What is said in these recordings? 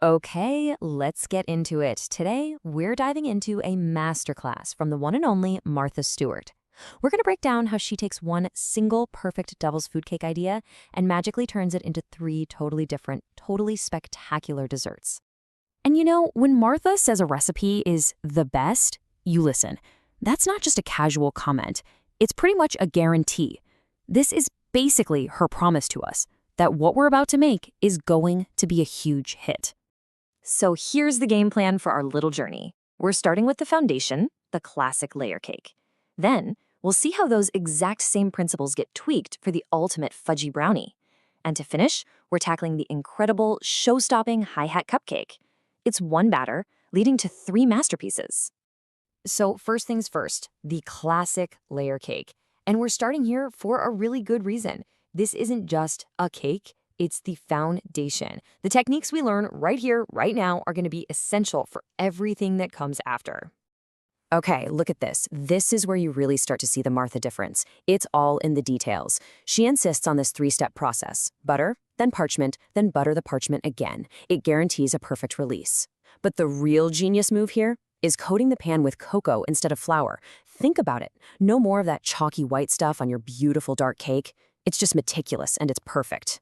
Okay, let's get into it. Today, we're diving into a masterclass from the one and only Martha Stewart. We're going to break down how she takes one single perfect devil's food cake idea and magically turns it into three totally different, totally spectacular desserts. And when Martha says a recipe is the best, you listen. That's not just a casual comment. It's pretty much a guarantee. This is basically her promise to us that what we're about to make is going to be a huge hit. So here's the game plan for our little journey. We're starting with the foundation, the classic layer cake. Then, we'll see how those exact same principles get tweaked for the ultimate fudgy brownie. And to finish, we're tackling the incredible, show-stopping hi-hat cupcake. It's one batter, leading to three masterpieces. So first things first, the classic layer cake. And we're starting here for a really good reason. This isn't just a cake. It's the foundation. The techniques we learn right here, right now, are going to be essential for everything that comes after. Okay, look at this. This is where you really start to see the Martha difference. It's all in the details. She insists on this three-step process. Butter, then parchment, then butter the parchment again. It guarantees a perfect release. But the real genius move here is coating the pan with cocoa instead of flour. Think about it. No more of that chalky white stuff on your beautiful dark cake. It's just meticulous and it's perfect.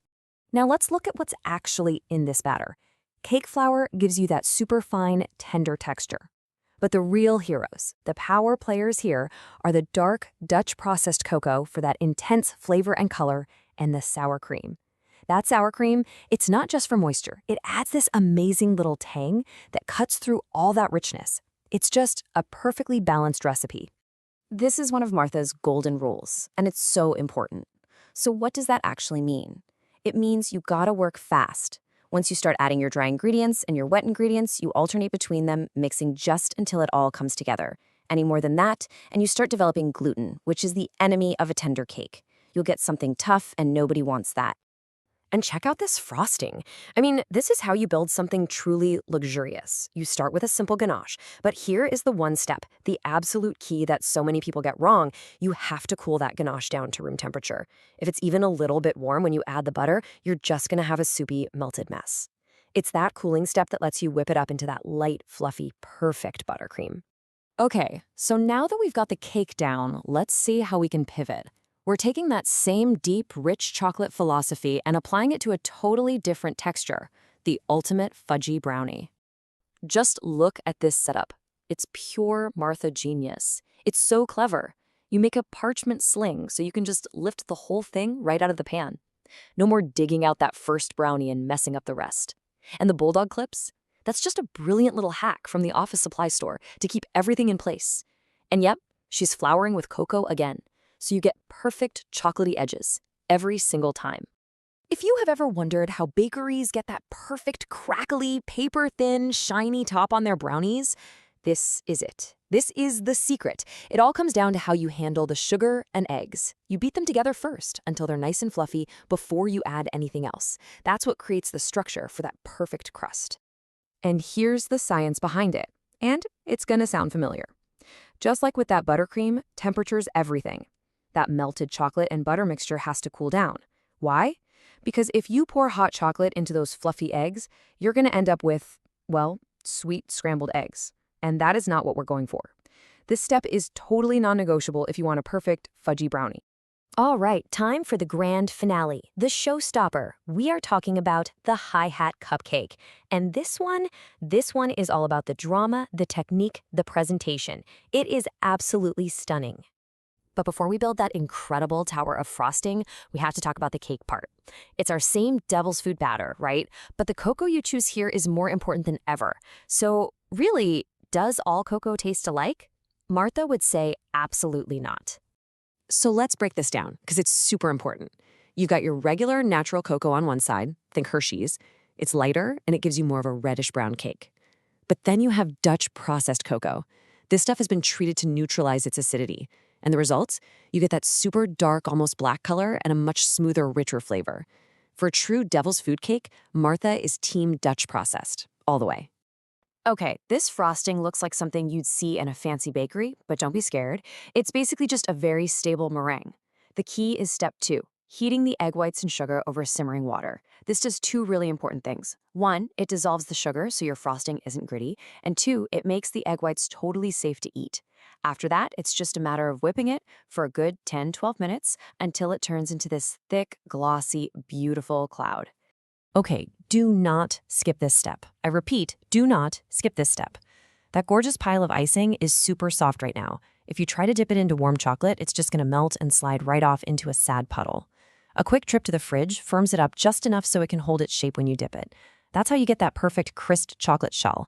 Now let's look at what's actually in this batter. Cake flour gives you that super fine, tender texture. But the real heroes, the power players here, are the dark Dutch processed cocoa for that intense flavor and color, and the sour cream. That sour cream, it's not just for moisture. It adds this amazing little tang that cuts through all that richness. It's just a perfectly balanced recipe. This is one of Martha's golden rules, and it's so important. So what does that actually mean? It means you gotta work fast. Once you start adding your dry ingredients and your wet ingredients, you alternate between them, mixing just until it all comes together. Any more than that, and you start developing gluten, which is the enemy of a tender cake. You'll get something tough, and nobody wants that. And check out this frosting. I mean, this is how you build something truly luxurious. You start with a simple ganache, but here is the one step, the absolute key that so many people get wrong. You have to cool that ganache down to room temperature. If it's even a little bit warm when you add the butter, you're just gonna have a soupy, melted mess. It's that cooling step that lets you whip it up into that light, fluffy, perfect buttercream. Okay, so now that we've got the cake down, let's see how we can pivot. We're taking that same deep, rich chocolate philosophy and applying it to a totally different texture, the ultimate fudgy brownie. Just look at this setup. It's pure Martha genius. It's so clever. You make a parchment sling so you can just lift the whole thing right out of the pan. No more digging out that first brownie and messing up the rest. And the bulldog clips? That's just a brilliant little hack from the office supply store to keep everything in place. And yep, she's flouring with cocoa again. So you get perfect chocolatey edges every single time. If you have ever wondered how bakeries get that perfect crackly, paper-thin, shiny top on their brownies, this is it. This is the secret. It all comes down to how you handle the sugar and eggs. You beat them together first until they're nice and fluffy before you add anything else. That's what creates the structure for that perfect crust. And here's the science behind it. And it's gonna sound familiar. Just like with that buttercream, temperature's everything. That melted chocolate and butter mixture has to cool down. Why? Because if you pour hot chocolate into those fluffy eggs, you're going to end up with, well, sweet scrambled eggs. And that is not what we're going for. This step is totally non-negotiable if you want a perfect fudgy brownie. All right, time for the grand finale, the showstopper. We are talking about the hi-hat cupcake. And this one is all about the drama, the technique, the presentation. It is absolutely stunning. But before we build that incredible tower of frosting, we have to talk about the cake part. It's our same devil's food batter, right? But the cocoa you choose here is more important than ever. So really, does all cocoa taste alike? Martha would say absolutely not. So let's break this down, because it's super important. You've got your regular natural cocoa on one side, think Hershey's. It's lighter, and it gives you more of a reddish-brown cake. But then you have Dutch processed cocoa. This stuff has been treated to neutralize its acidity. And the results? You get that super dark, almost black color and a much smoother, richer flavor. For a true devil's food cake, Martha is team Dutch processed, all the way. Okay, this frosting looks like something you'd see in a fancy bakery, but don't be scared. It's basically just a very stable meringue. The key is step 2, heating the egg whites and sugar over simmering water. This does two really important things. One, it dissolves the sugar so your frosting isn't gritty, and two, it makes the egg whites totally safe to eat. After that, it's just a matter of whipping it for a good 10-12 minutes until it turns into this thick, glossy, beautiful cloud. Okay, do not skip this step. I repeat, do not skip this step. That gorgeous pile of icing is super soft right now. If you try to dip it into warm chocolate, it's just going to melt and slide right off into a sad puddle. A quick trip to the fridge firms it up just enough so it can hold its shape when you dip it. That's how you get that perfect crisp chocolate shell.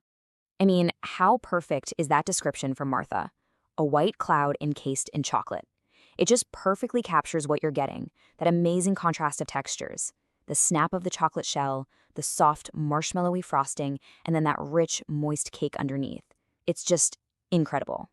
I mean, how perfect is that description from Martha? A white cloud encased in chocolate. It just perfectly captures what you're getting, that amazing contrast of textures. The snap of the chocolate shell, the soft, marshmallowy frosting, and then that rich, moist cake underneath. It's just incredible.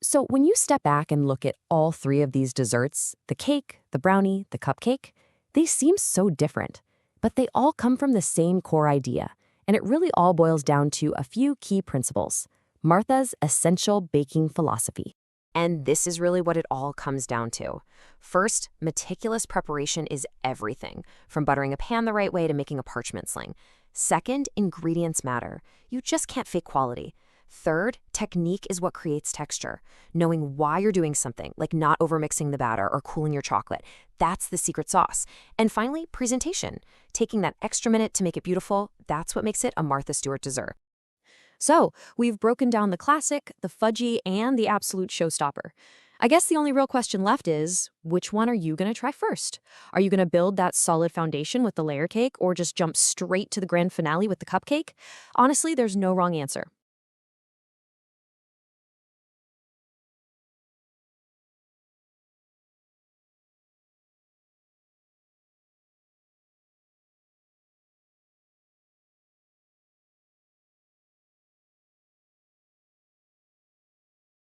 So when you step back and look at all three of these desserts, the cake, the brownie, the cupcake, they seem so different, but they all come from the same core idea, and it really all boils down to a few key principles: Martha's essential baking philosophy. And this is really what it all comes down to. First, meticulous preparation is everything, from buttering a pan the right way to making a parchment sling. Second, ingredients matter. You just can't fake quality. Third, technique is what creates texture. Knowing why you're doing something, like not overmixing the batter or cooling your chocolate, that's the secret sauce. And finally, presentation. Taking that extra minute to make it beautiful, that's what makes it a Martha Stewart dessert. So, we've broken down the classic, the fudgy, and the absolute showstopper. I guess the only real question left is, which one are you going to try first? Are you going to build that solid foundation with the layer cake or just jump straight to the grand finale with the cupcake? Honestly, there's no wrong answer.